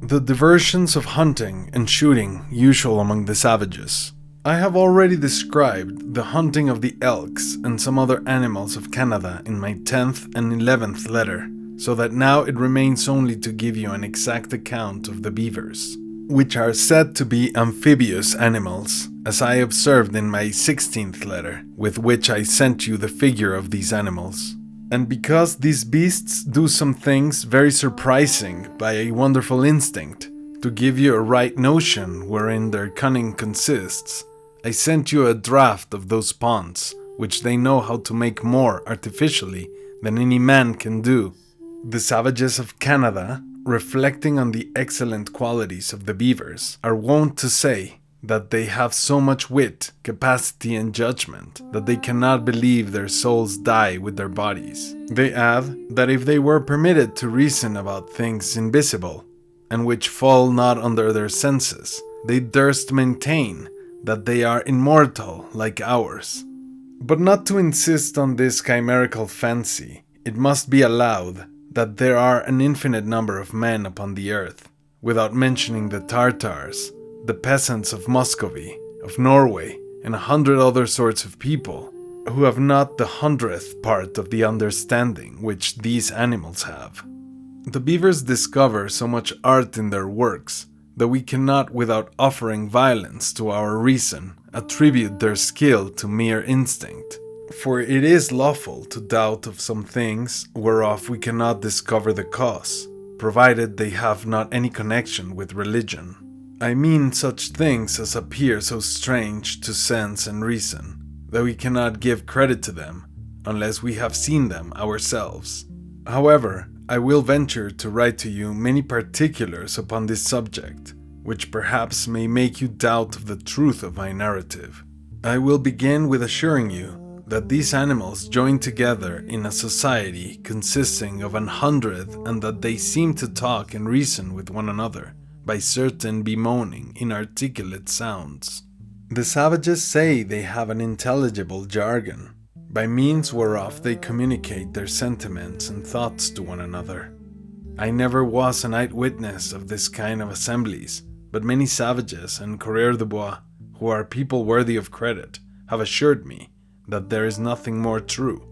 The diversions of hunting and shooting usual among the savages. I have already described the hunting of the elks and some other animals of Canada in my 10th and 11th letter, so that now it remains only to give you an exact account of the beavers, which are said to be amphibious animals, as I observed in my 16th letter, with which I sent you the figure of these animals. And because these beasts do some things very surprising by a wonderful instinct, to give you a right notion wherein their cunning consists, I sent you a draft of those ponds, which they know how to make more artificially than any man can do. The savages of Canada, reflecting on the excellent qualities of the beavers, are wont to say that they have so much wit, capacity, and judgment that they cannot believe their souls die with their bodies. They add that if they were permitted to reason about things invisible, and which fall not under their senses, they durst maintain that they are immortal like ours. But not to insist on this chimerical fancy, it must be allowed that there are an infinite number of men upon the earth, without mentioning the Tartars, the peasants of Muscovy, of Norway, and 100 other sorts of people, who have not the 100th part of the understanding which these animals have. The beavers discover so much art in their works that we cannot, without offering violence to our reason, attribute their skill to mere instinct. For it is lawful to doubt of some things whereof we cannot discover the cause, provided they have not any connection with religion. I mean such things as appear so strange to sense and reason, that we cannot give credit to them, unless we have seen them ourselves. However, I will venture to write to you many particulars upon this subject, which perhaps may make you doubt of the truth of my narrative. I will begin with assuring you that these animals join together in a society consisting of 100, and that they seem to talk and reason with one another by certain bemoaning inarticulate sounds. The savages say they have an intelligible jargon, by means whereof they communicate their sentiments and thoughts to one another. I never was an eyewitness of this kind of assemblies, but many savages and coureurs de bois, who are people worthy of credit, have assured me that there is nothing more true.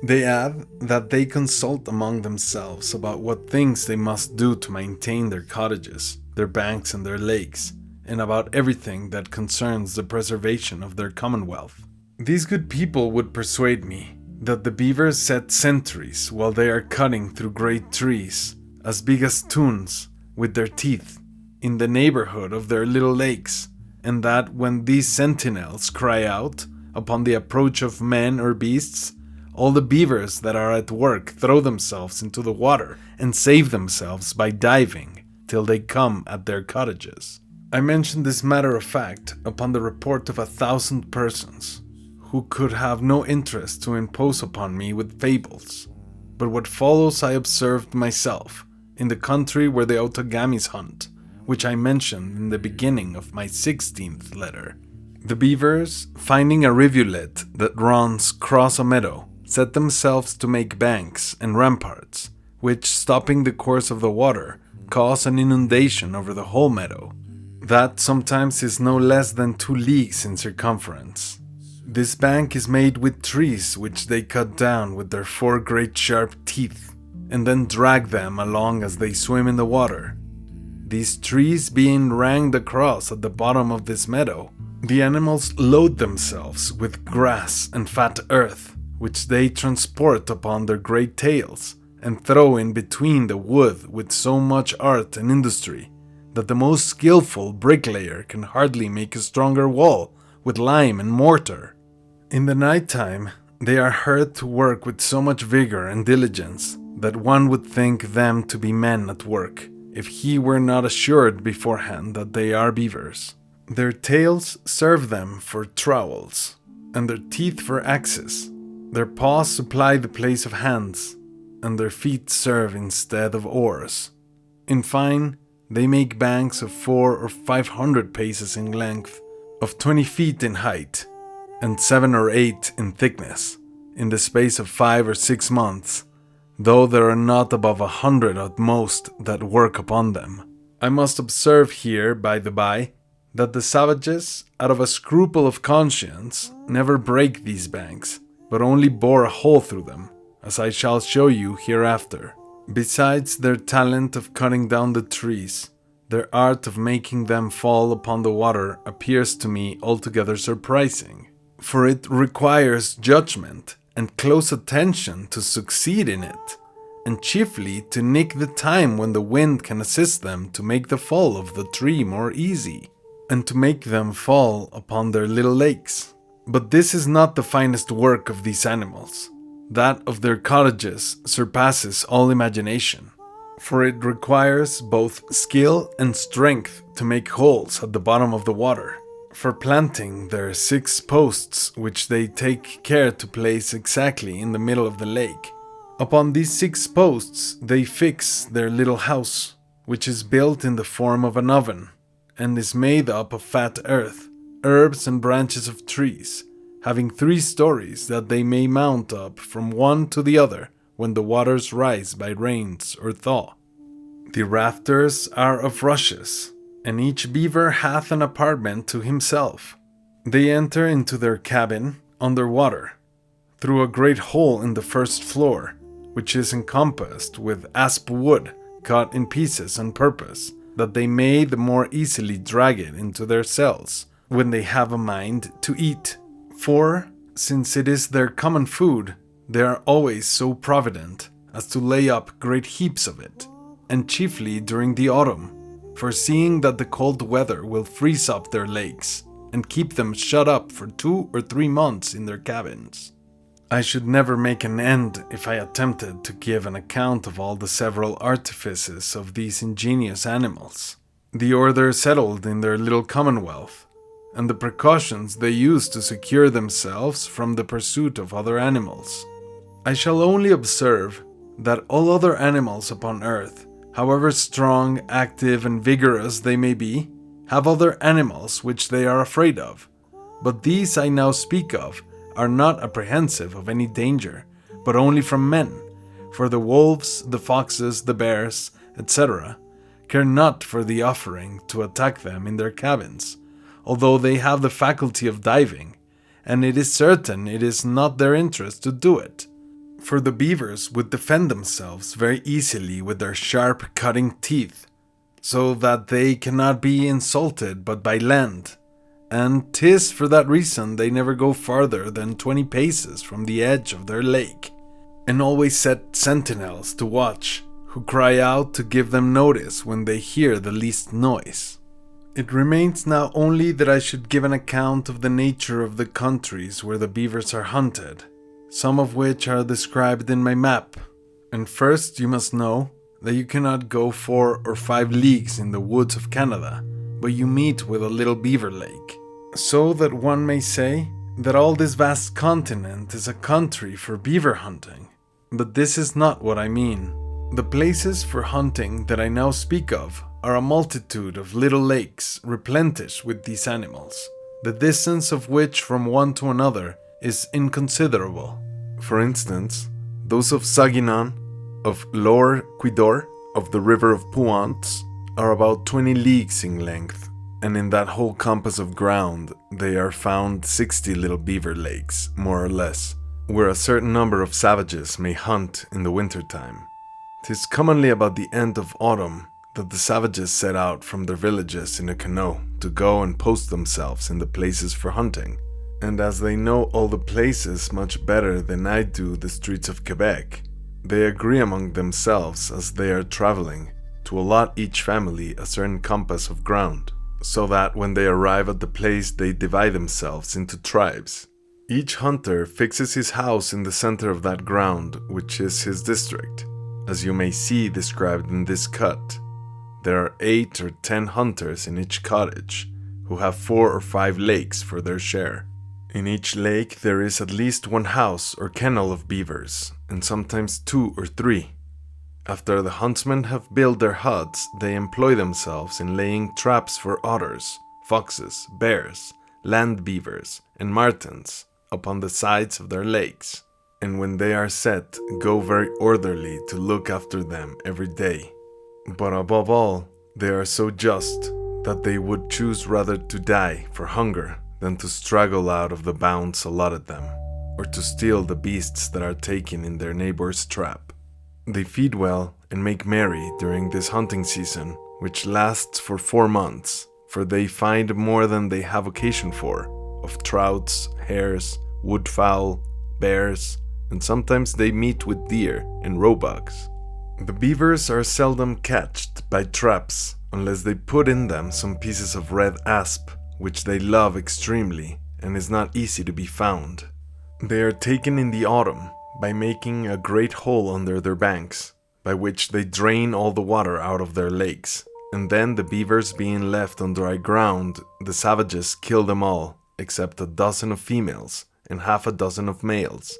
They add that they consult among themselves about what things they must do to maintain their cottages, their banks, and their lakes, and about everything that concerns the preservation of their commonwealth. These good people would persuade me that the beavers set sentries while they are cutting through great trees, as big as tuns, with their teeth, in the neighborhood of their little lakes, and that when these sentinels cry out upon the approach of men or beasts, all the beavers that are at work throw themselves into the water and save themselves by diving till they come at their cottages. I mention this matter of fact upon the report of 1,000 persons, who could have no interest to impose upon me with fables. But what follows I observed myself, in the country where the Otogamis hunt, which I mentioned in the beginning of my 16th letter. The beavers, finding a rivulet that runs across a meadow, set themselves to make banks and ramparts, which, stopping the course of the water, cause an inundation over the whole meadow. That sometimes is no less than 2 leagues in circumference. This bank is made with trees which they cut down with their 4 great sharp teeth, and then drag them along as they swim in the water. These trees being ranged across at the bottom of this meadow, the animals load themselves with grass and fat earth, which they transport upon their great tails, and throw in between the wood with so much art and industry, that the most skillful bricklayer can hardly make a stronger wall with lime and mortar. In the night time, they are heard to work with so much vigor and diligence that one would think them to be men at work, if he were not assured beforehand that they are beavers. Their tails serve them for trowels, and their teeth for axes. Their paws supply the place of hands, and their feet serve instead of oars. In fine, they make banks of 400 or 500 paces in length, of 20 feet in height, and 7 or 8 in thickness, in the space of 5 or 6 months, though there are not above 100 at most that work upon them. I must observe here, by the by, that the savages, out of a scruple of conscience, never break these banks, but only bore a hole through them, as I shall show you hereafter. Besides their talent of cutting down the trees, their art of making them fall upon the water appears to me altogether surprising, for it requires judgment and close attention to succeed in it, and chiefly to nick the time when the wind can assist them to make the fall of the tree more easy, and to make them fall upon their little lakes. But this is not the finest work of these animals. That of their cottages surpasses all imagination, for it requires both skill and strength to make holes at the bottom of the water, for planting their 6 posts which they take care to place exactly in the middle of the lake. Upon these 6 posts they fix their little house, which is built in the form of an oven, and is made up of fat earth, herbs and branches of trees, having 3 stories that they may mount up from one to the other when the waters rise by rains or thaw. The rafters are of rushes, and each beaver hath an apartment to himself. They enter into their cabin under water, through a great hole in the first floor, which is encompassed with asp wood cut in pieces on purpose, that they may the more easily drag it into their cells when they have a mind to eat. For, since it is their common food, they are always so provident as to lay up great heaps of it, and chiefly during the autumn, foreseeing that the cold weather will freeze up their lakes, and keep them shut up for 2 or 3 months in their cabins. I should never make an end if I attempted to give an account of all the several artifices of these ingenious animals, the order settled in their little commonwealth, and the precautions they use to secure themselves from the pursuit of other animals. I shall only observe that all other animals upon earth, however strong, active, and vigorous they may be, have other animals which they are afraid of, but these I now speak of are not apprehensive of any danger, but only from men, for the wolves, the foxes, the bears, etc., care not for the offering to attack them in their cabins, although they have the faculty of diving, and it is certain it is not their interest to do it. For the beavers would defend themselves very easily with their sharp cutting teeth, so that they cannot be insulted but by land, and 'tis for that reason they never go farther than 20 paces from the edge of their lake, and always set sentinels to watch, who cry out to give them notice when they hear the least noise. It remains now only that I should give an account of the nature of the countries where the beavers are hunted, some of which are described in my map. And first you must know that you cannot go 4 or 5 leagues in the woods of Canada, but you meet with a little beaver lake. So that one may say that all this vast continent is a country for beaver hunting. But this is not what I mean. The places for hunting that I now speak of are a multitude of little lakes replenished with these animals, the distance of which from one to another is inconsiderable. For instance, those of Saguenay, of Lower Quidor, of the river of Puants, are about 20 leagues in length, and in that whole compass of ground there are found 60 little beaver lakes, more or less, where a certain number of savages may hunt in the winter time. 'Tis commonly about the end of autumn that the savages set out from their villages in a canoe to go and post themselves in the places for hunting, and as they know all the places much better than I do the streets of Quebec, they agree among themselves as they are traveling to allot each family a certain compass of ground, so that when they arrive at the place they divide themselves into tribes. Each hunter fixes his house in the center of that ground, which is his district, as you may see described in this cut. There are 8 or 10 hunters in each cottage, who have 4 or 5 lakes for their share. In each lake there is at least 1 house or kennel of beavers, and sometimes 2 or 3. After the huntsmen have built their huts, they employ themselves in laying traps for otters, foxes, bears, land beavers, and martens upon the sides of their lakes, and when they are set, go very orderly to look after them every day. But above all, They are so just that they would choose rather to die for hunger than to struggle out of the bounds allotted them, or to steal the beasts that are taken in their neighbor's trap. They feed well and make merry during this hunting season, which lasts for 4 months, for they find more than they have occasion for, of trouts, hares, woodfowl, bears, and sometimes they meet with deer and roebucks. The beavers are seldom catched by traps unless they put in them some pieces of red asp, which they love extremely and is not easy to be found. They are taken in the autumn by making a great hole under their banks, by which they drain all the water out of their lakes, and then the beavers being left on dry ground, the savages kill them all, except a dozen of females and half a dozen of males,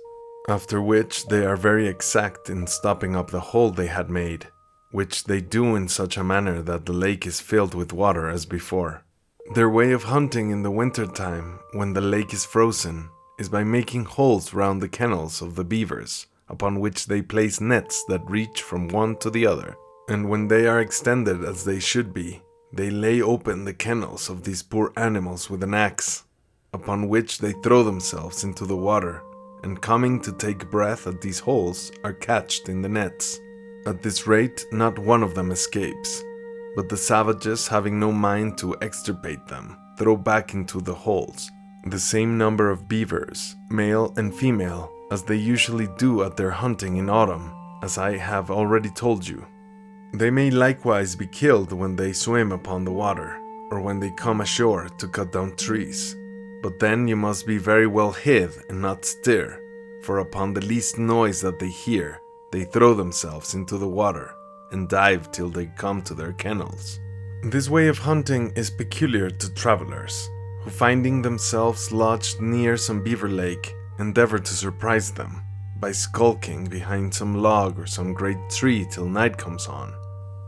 after which they are very exact in stopping up the hole they had made, which they do in such a manner that the lake is filled with water as before. Their way of hunting in the winter time, when the lake is frozen, is by making holes round the kennels of the beavers, upon which they place nets that reach from one to the other, and when they are extended as they should be, they lay open the kennels of these poor animals with an axe, upon which they throw themselves into the water, and coming to take breath at these holes are catched in the nets. At this rate, not one of them escapes, but the savages, having no mind to extirpate them, throw back into the holes the same number of beavers, male and female, as they usually do at their hunting in autumn, as I have already told you. They may likewise be killed when they swim upon the water, or when they come ashore to cut down trees. But then you must be very well hid and not stir, for upon the least noise that they hear, they throw themselves into the water and dive till they come to their kennels. This way of hunting is peculiar to travelers, who finding themselves lodged near some beaver lake, endeavor to surprise them by skulking behind some log or some great tree till night comes on.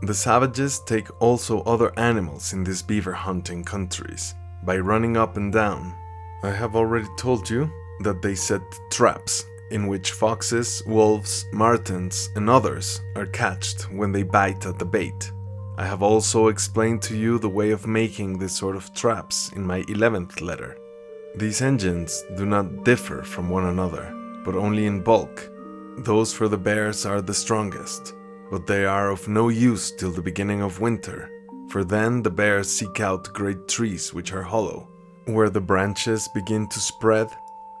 The savages take also other animals in these beaver hunting countries by running up and down. I have already told you that they set traps in which foxes, wolves, martens, and others are catched when they bite at the bait. I have also explained to you the way of making this sort of traps in my 11th letter. These engines do not differ from one another, but only in bulk. Those for the bears are the strongest, but they are of no use till the beginning of winter, for then the bears seek out great trees which are hollow, where the branches begin to spread,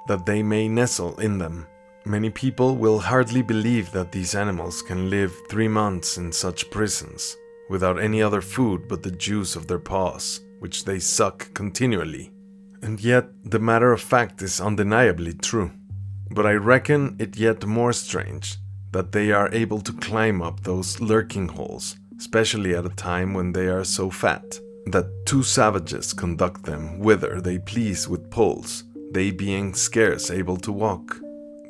that they may nestle in them. Many people will hardly believe that these animals can live 3 months in such prisons, without any other food but the juice of their paws, which they suck continually. And yet the matter of fact is undeniably true. But I reckon it yet more strange that they are able to climb up those lurking holes, especially at a time when they are so fat, that 2 savages conduct them whither they please with poles, they being scarce able to walk.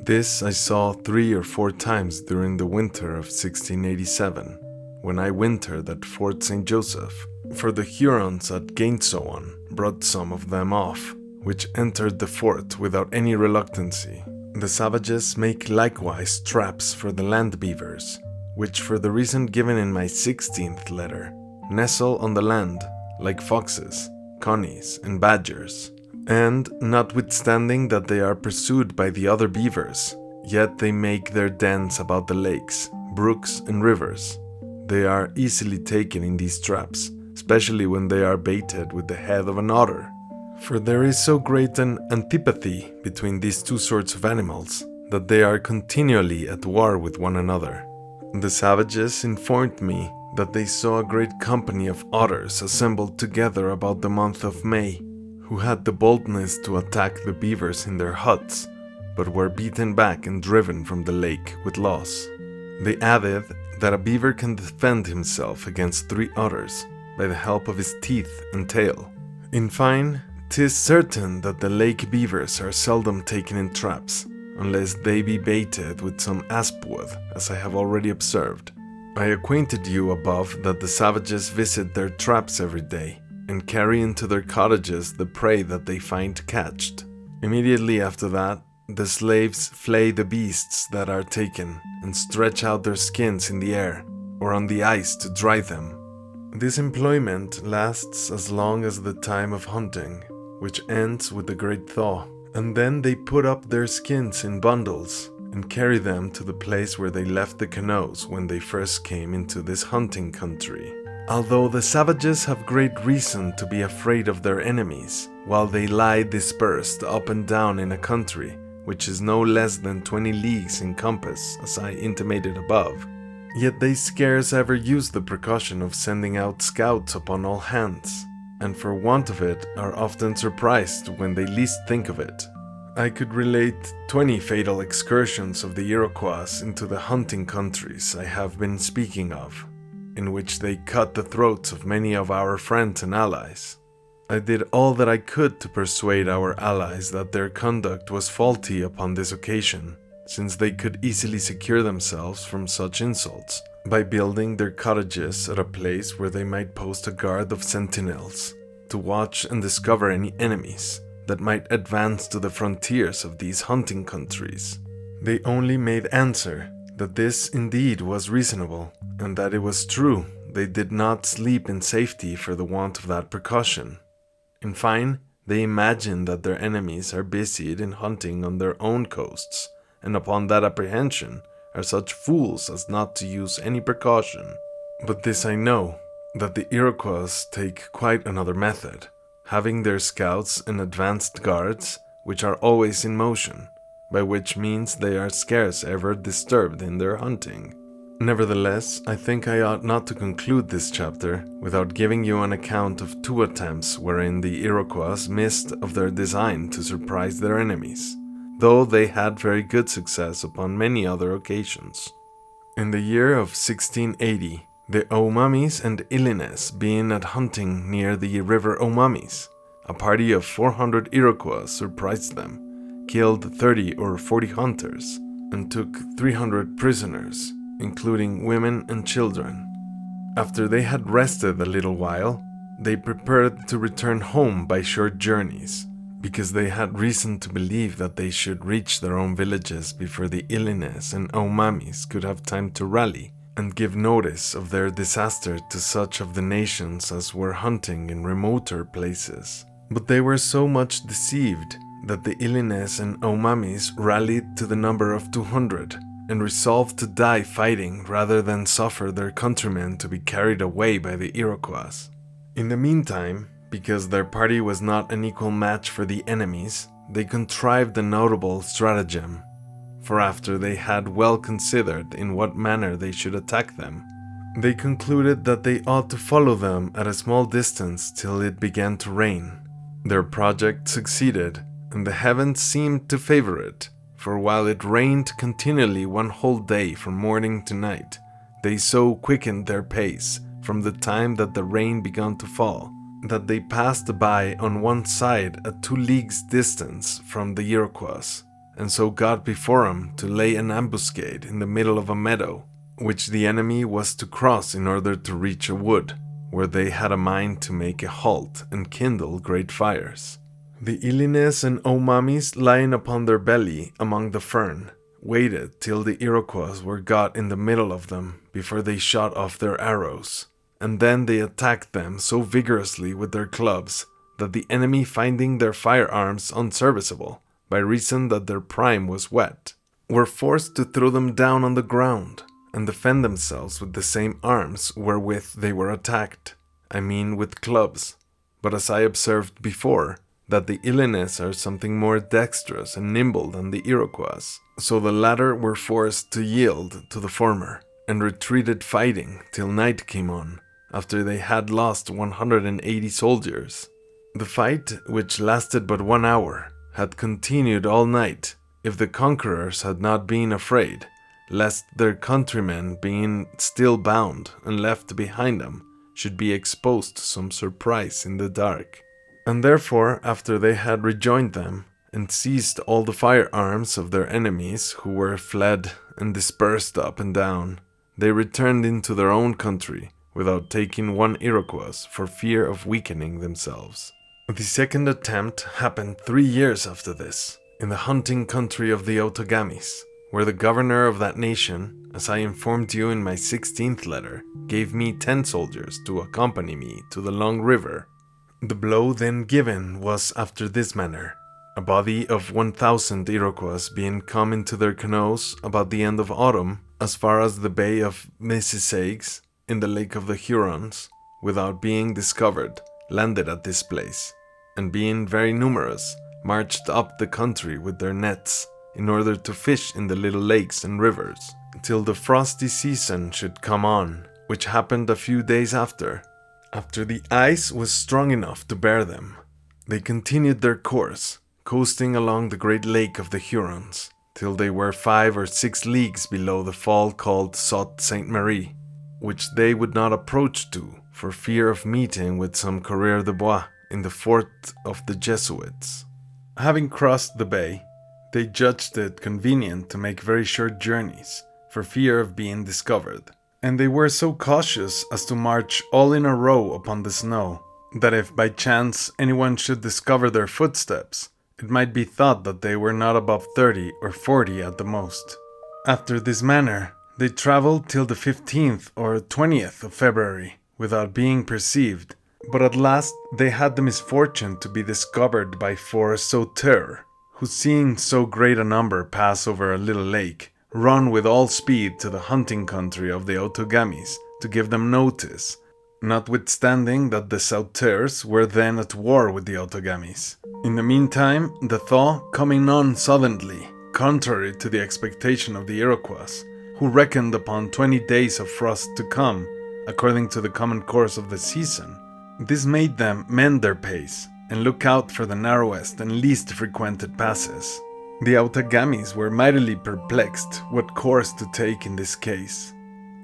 This I saw 3 or 4 times during the winter of 1687, when I wintered at Fort St. Joseph, for the Hurons at Gainsoan brought some of them off, which entered the fort without any reluctancy. The savages make likewise traps for the land beavers, which for the reason given in my 16th letter, nestle on the land like foxes, conies, and badgers. And notwithstanding that they are pursued by the other beavers, yet they make their dens about the lakes, brooks, and rivers. They are easily taken in these traps, especially when they are baited with the head of an otter. For there is so great an antipathy between these 2 sorts of animals that they are continually at war with one another. The savages informed me that they saw a great company of otters assembled together about the month of May, who had the boldness to attack the beavers in their huts, but were beaten back and driven from the lake with loss. They added that a beaver can defend himself against 3 otters by the help of his teeth and tail. In fine, 'tis certain that the lake beavers are seldom taken in traps, unless they be baited with some aspwood, as I have already observed. I acquainted you above that the savages visit their traps every day, and carry into their cottages the prey that they find catched. Immediately after that, the slaves flay the beasts that are taken, and stretch out their skins in the air, or on the ice to dry them. This employment lasts as long as the time of hunting, which ends with the great thaw, and then they put up their skins in bundles and carry them to the place where they left the canoes when they first came into this hunting country. Although the savages have great reason to be afraid of their enemies, while they lie dispersed up and down in a country which is no less than 20 leagues in compass, as I intimated above, yet they scarce ever use the precaution of sending out scouts upon all hands, and for want of it are often surprised when they least think of it. I could relate 20 fatal excursions of the Iroquois into the hunting countries I have been speaking of, in which they cut the throats of many of our friends and allies. I did all that I could to persuade our allies that their conduct was faulty upon this occasion, since they could easily secure themselves from such insults by building their cottages at a place where they might post a guard of sentinels to watch and discover any enemies that might advance to the frontiers of these hunting countries. They only made answer that this indeed was reasonable, and that it was true they did not sleep in safety for the want of that precaution. In fine, they imagine that their enemies are busied in hunting on their own coasts, and upon that apprehension are such fools as not to use any precaution. But this I know, that the Iroquois take quite another method, having their scouts and advanced guards, which are always in motion, by which means they are scarce ever disturbed in their hunting. Nevertheless, I think I ought not to conclude this chapter without giving you an account of 2 attempts wherein the Iroquois missed of their design to surprise their enemies, though they had very good success upon many other occasions. In the year of 1680, the Omamis and Illines being at hunting near the river Omamis, a party of 400 Iroquois surprised them, killed 30 or 40 hunters, and took 300 prisoners, including women and children. After they had rested a little while, they prepared to return home by short journeys, because they had reason to believe that they should reach their own villages before the Illines and Omamis could have time to rally and give notice of their disaster to such of the nations as were hunting in remoter places. But they were so much deceived that the Illines and Omamis rallied to the number of 200, and resolved to die fighting rather than suffer their countrymen to be carried away by the Iroquois. In the meantime, because their party was not an equal match for the enemies, they contrived a notable stratagem, for after they had well considered in what manner they should attack them, they concluded that they ought to follow them at a small distance till it began to rain. Their project succeeded, and the heavens seemed to favor it, for while it rained continually one whole day from morning to night, they so quickened their pace from the time that the rain began to fall, that they passed by on one side at 2 leagues distance from the Iroquois, and so got before them to lay an ambuscade in the middle of a meadow, which the enemy was to cross in order to reach a wood, where they had a mind to make a halt and kindle great fires. The Illines and Omamis, lying upon their belly among the fern, waited till the Iroquois were got in the middle of them before they shot off their arrows, and then they attacked them so vigorously with their clubs that the enemy, finding their firearms unserviceable, by reason that their prime was wet, were forced to throw them down on the ground and defend themselves with the same arms wherewith they were attacked, I mean with clubs. But as I observed before, that the Illines are something more dexterous and nimble than the Iroquois, so the latter were forced to yield to the former, and retreated fighting till night came on, after they had lost 180 soldiers. The fight, which lasted but 1 hour, had continued all night, if the conquerors had not been afraid, lest their countrymen, being still bound and left behind them, should be exposed to some surprise in the dark. And therefore, after they had rejoined them, and seized all the firearms of their enemies who were fled and dispersed up and down, they returned into their own country, without taking one Iroquois for fear of weakening themselves. The second attempt happened 3 years after this, in the hunting country of the Otogamis, where the governor of that nation, as I informed you in my 16th letter, gave me 10 soldiers to accompany me to the long river. The blow then given was after this manner. A body of 1,000 Iroquois being come into their canoes about the end of autumn, as far as the bay of Mississagues, in the lake of the Hurons, without being discovered, landed at this place, and being very numerous, marched up the country with their nets, in order to fish in the little lakes and rivers, till the frosty season should come on, which happened a few days after. After the ice was strong enough to bear them, they continued their course, coasting along the great lake of the Hurons, till they were 5 or 6 leagues below the fall called Sault Ste. Marie, which they would not approach to, for fear of meeting with some coureurs de bois in the fort of the Jesuits. Having crossed the bay, they judged it convenient to make very short journeys, for fear of being discovered, and they were so cautious as to march all in a row upon the snow, that if by chance anyone should discover their footsteps, it might be thought that they were not above 30 or 40 at the most. After this manner, they traveled till the 15th or 20th of February, without being perceived, but at last they had the misfortune to be discovered by 4 sauteurs, who seeing so great a number pass over a little lake, run with all speed to the hunting country of the Otogamis to give them notice, notwithstanding that the sauteurs were then at war with the Otogamis. In the meantime, the thaw coming on suddenly, contrary to the expectation of the Iroquois, who reckoned upon 20 days of frost to come, according to the common course of the season, this made them mend their pace and look out for the narrowest and least frequented passes. The Otogamis were mightily perplexed what course to take in this case.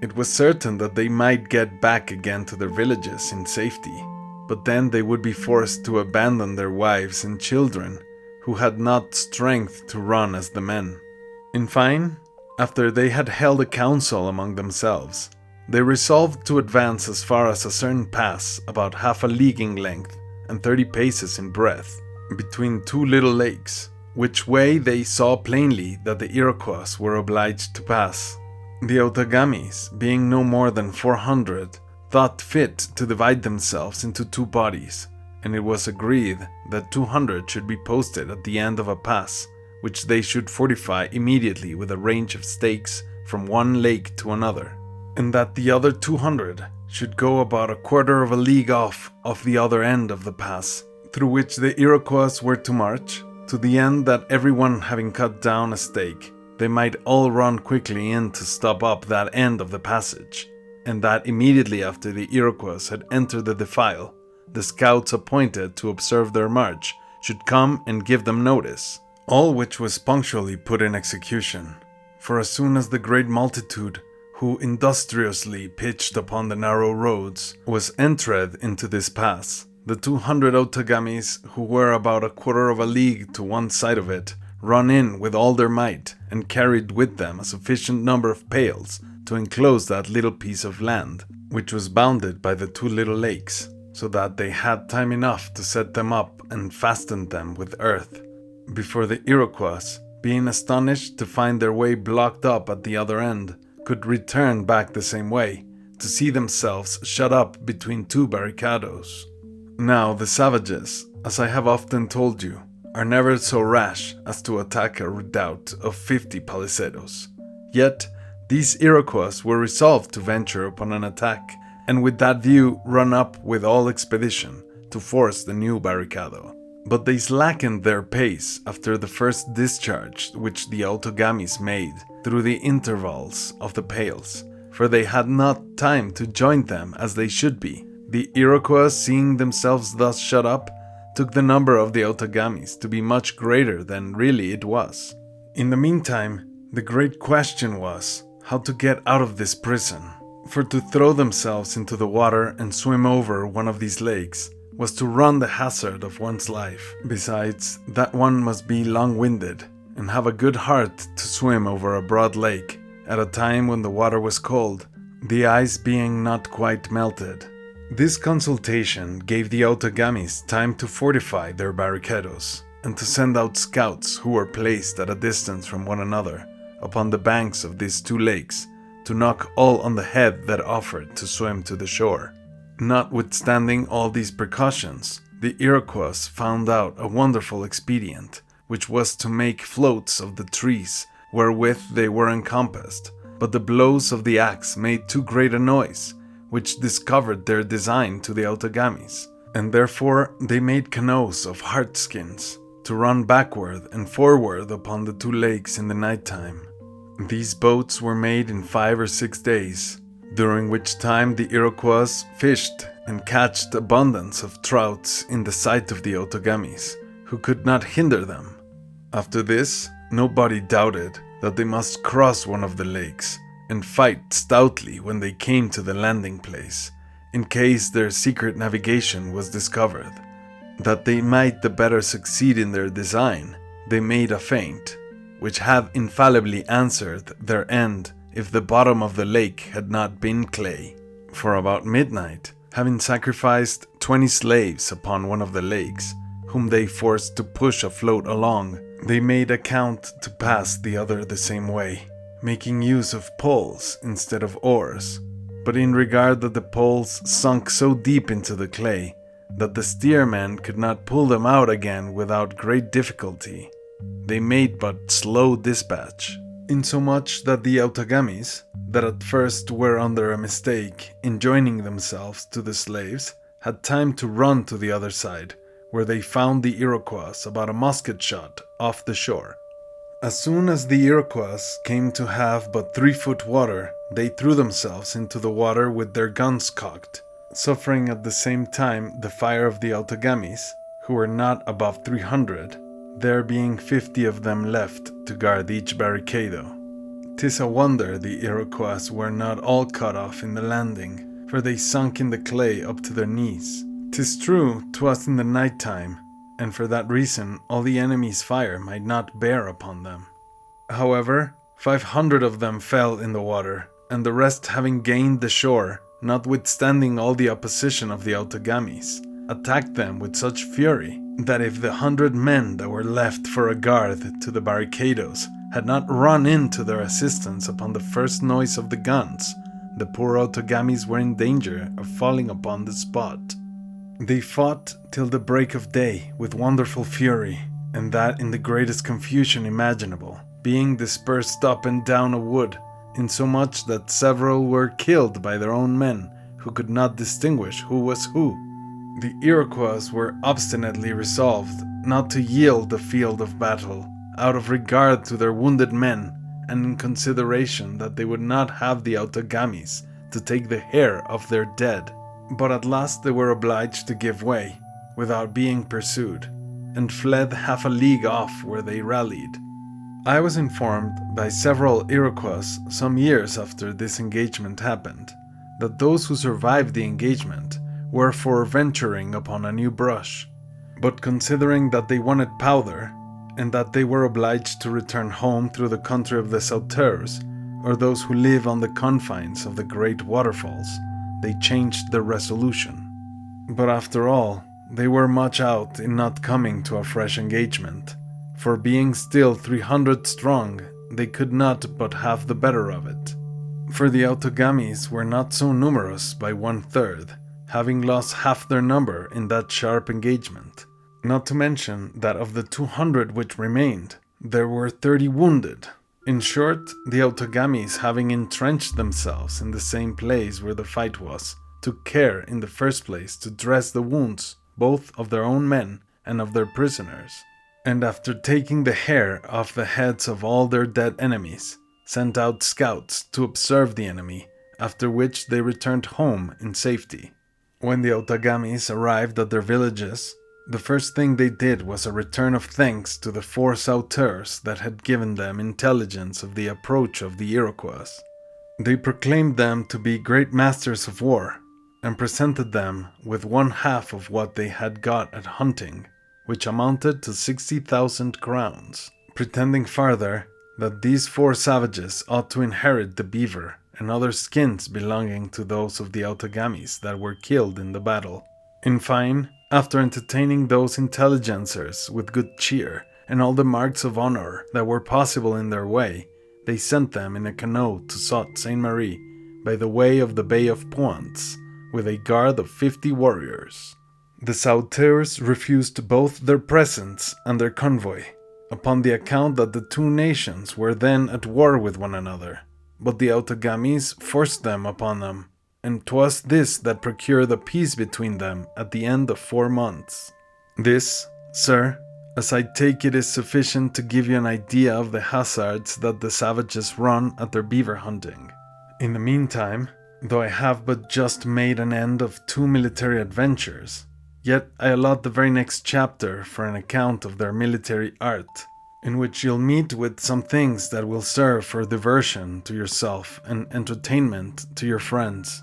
It was certain that they might get back again to their villages in safety, but then they would be forced to abandon their wives and children, who had not strength to run as the men. In fine, after they had held a council among themselves, they resolved to advance as far as a certain pass about half a league in length and 30 paces in breadth, between 2 little lakes, which way they saw plainly that the Iroquois were obliged to pass. The Otogamis, being no more than 400, thought fit to divide themselves into 2 bodies, and it was agreed that 200 should be posted at the end of a pass, which they should fortify immediately with a range of stakes from one lake to another, and that the other 200 should go about a quarter of a league off the other end of the pass, through which the Iroquois were to march, to the end that everyone having cut down a stake, they might all run quickly in to stop up that end of the passage, and that immediately after the Iroquois had entered the defile, the scouts appointed to observe their march should come and give them notice, all which was punctually put in execution. For as soon as the great multitude, who industriously pitched upon the narrow roads, was entered into this pass, the 200 Otogamis, who were about a quarter of a league to one side of it, run in with all their might, and carried with them a sufficient number of pails to enclose that little piece of land, which was bounded by the 2 little lakes, so that they had time enough to set them up and fasten them with earth, before the Iroquois, being astonished to find their way blocked up at the other end, could return back the same way, to see themselves shut up between 2 barricadoes. Now the savages, as I have often told you, are never so rash as to attack a redoubt of 50 palisadoes. Yet these Iroquois were resolved to venture upon an attack, and with that view run up with all expedition to force the new barricado. But they slackened their pace after the first discharge which the Otogamis made through the intervals of the pails, for they had not time to join them as they should be. The Iroquois, seeing themselves thus shut up, took the number of the Otogamis to be much greater than really it was. In the meantime, the great question was how to get out of this prison, for to throw themselves into the water and swim over one of these lakes was to run the hazard of one's life. Besides, that one must be long-winded and have a good heart to swim over a broad lake at a time when the water was cold, the ice being not quite melted. This consultation gave the Otogamis time to fortify their barricadoes and to send out scouts who were placed at a distance from one another, upon the banks of these two lakes to knock all on the head that offered to swim to the shore. Notwithstanding all these precautions, the Iroquois found out a wonderful expedient, which was to make floats of the trees wherewith they were encompassed, but the blows of the axe made too great a noise, which discovered their design to the Otogamis, and therefore they made canoes of hart skins to run backward and forward upon the two lakes in the nighttime. These boats were made in 5 or 6 days, during which time the Iroquois fished and catched abundance of trouts in the sight of the Otogamis, who could not hinder them. After this, nobody doubted that they must cross one of the lakes and fight stoutly when they came to the landing place, in case their secret navigation was discovered. That they might the better succeed in their design, they made a feint, which had infallibly answered their end if the bottom of the lake had not been clay. For about midnight, having sacrificed 20 slaves upon one of the lakes, whom they forced to push afloat along, they made account to pass the other the same way, making use of poles instead of oars. But in regard that the poles sunk so deep into the clay that the steersman could not pull them out again without great difficulty, they made but slow dispatch, insomuch that the Otogamis, that at first were under a mistake in joining themselves to the slaves, had time to run to the other side, where they found the Iroquois about a musket shot off the shore. As soon as the Iroquois came to have but 3 foot water, they threw themselves into the water with their guns cocked, suffering at the same time the fire of the Otogamis, who were not above 300, there being 50 of them left to guard each barricado. 'Tis a wonder the Iroquois were not all cut off in the landing, for they sunk in the clay up to their knees. 'Tis true 'twas in the night time, and for that reason all the enemy's fire might not bear upon them. However, 500 of them fell in the water, and the rest having gained the shore, notwithstanding all the opposition of the Otogamis, attacked them with such fury that if the 100 men that were left for a guard to the barricadoes had not run in to their assistance upon the first noise of the guns, the poor Otogamis were in danger of falling upon the spot. They fought till the break of day with wonderful fury, and that in the greatest confusion imaginable, being dispersed up and down a wood, insomuch that several were killed by their own men, who could not distinguish who was who. The Iroquois were obstinately resolved not to yield the field of battle, out of regard to their wounded men, and in consideration that they would not have the Otogamis to take the hair of their dead. But at last they were obliged to give way, without being pursued, and fled half a league off where they rallied. I was informed by several Iroquois some years after this engagement happened, that those who survived the engagement were for venturing upon a new brush, but considering that they wanted powder, and that they were obliged to return home through the country of the Sauteurs, or those who live on the confines of the great waterfalls, they changed their resolution. But after all, they were much out in not coming to a fresh engagement, for being still 300 strong, they could not but have the better of it. For the Otogamis were not so numerous by 1/3, having lost half their number in that sharp engagement, not to mention that of the 200 which remained, there were 30 wounded. In short, the Otogamis, having entrenched themselves in the same place where the fight was, took care in the first place to dress the wounds both of their own men and of their prisoners, and after taking the hair off the heads of all their dead enemies, sent out scouts to observe the enemy, after which they returned home in safety. When the Otogamis arrived at their villages, the first thing they did was a return of thanks to the 4 Sauteurs that had given them intelligence of the approach of the Iroquois. They proclaimed them to be great masters of war, and presented them with 1/2 of what they had got at hunting, which amounted to 60,000 crowns, pretending farther that these 4 savages ought to inherit the beaver and other skins belonging to those of the Otogamis that were killed in the battle. In fine, after entertaining those intelligencers with good cheer and all the marks of honor that were possible in their way, they sent them in a canoe to Sault Ste. Marie by the way of the Bay of Pointe, with a guard of 50 warriors. The Sauteurs refused both their presents and their convoy, upon the account that the two nations were then at war with one another, but the Otogamis forced them upon them, and 'twas this that procured a peace between them at the end of 4 months. This, sir, as I take it, is sufficient to give you an idea of the hazards that the savages run at their beaver hunting. In the meantime, though I have but just made an end of 2 military adventures, yet I allot the very next chapter for an account of their military art, in which you'll meet with some things that will serve for diversion to yourself and entertainment to your friends.